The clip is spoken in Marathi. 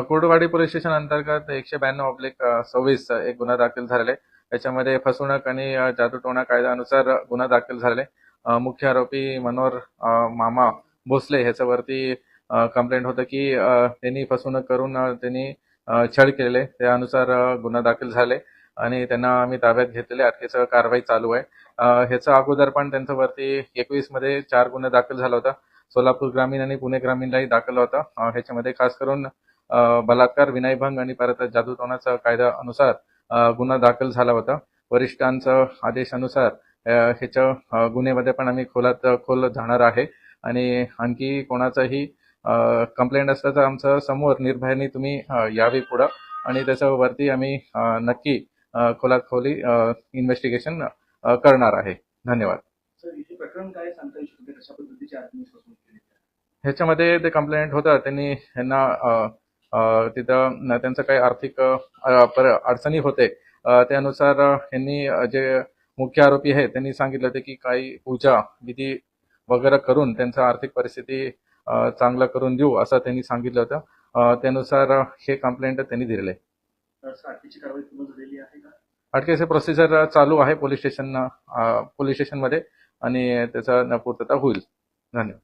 कुर्डुवाडी पोलीस स्टेशन अंतर्गत 192/26 एक गुन्हा दाखल झालेला आहे. त्याच्यामध्ये फसवणूक आणि जादूटोणा कायद्यानुसार गुन्हा दाखल झालेला आहे. मुख्य आरोपी मनोहर मामा भोसले ह्याच्यावरती कंप्लेंट होतं की त्यांनी फसवणूक करून त्यांनी छळ केलेले. त्यानुसार गुन्हा दाखल झाले आणि त्यांना आम्ही ताब्यात घेतलेले. अटकेसह कारवाई चालू आहे. ह्याच्या अगोदर पण त्यांच्यावरती 21 मध्ये 4 गुन्हे दाखल झाला होता. सोलापूर ग्रामीण आणि पुणे ग्रामीणलाही दाखल होता. ह्याच्यामध्ये खास करून बलात्कार, विनयभंग आणि परत जादूटोणाचा कायद्यानुसार गुन्हा दाखल झाला होता. वरिष्ठांच्या आदेशानुसार ह्याच्या गुन्ह्यामध्ये पण आम्ही खोल जाणार आहे आणि आणखी कोणाचाही कंप्लेंट असला तर आमच्या समोर निर्भयाने तुम्ही यावे पुढं आणि त्याच्यावरती आम्ही नक्की खोलात खोली इन्व्हेस्टिगेशन करणार आहे. धन्यवाद. ह्याच्यामध्ये ते कंप्लेंट होतं त्यांनी ह्यांना तिथं त्यांचं काही आर्थिक अडचणी होते. त्यानुसार ह्यांनी जे मुख्य आरोपी आहे त्यांनी सांगितलं होतं की काही पूजा विधी वगैरे करून त्यांचं आर्थिक परिस्थिती चांगलं करून देऊ असं त्यांनी सांगितलं होतं. त्यानुसार हे कंप्लेंट त्यांनी दिलेलं आहे. अटकेची प्रोसिजर चालू आहे पोलीस स्टेशनमध्ये आणि त्याचा पूर्तता होईल. धन्यवाद.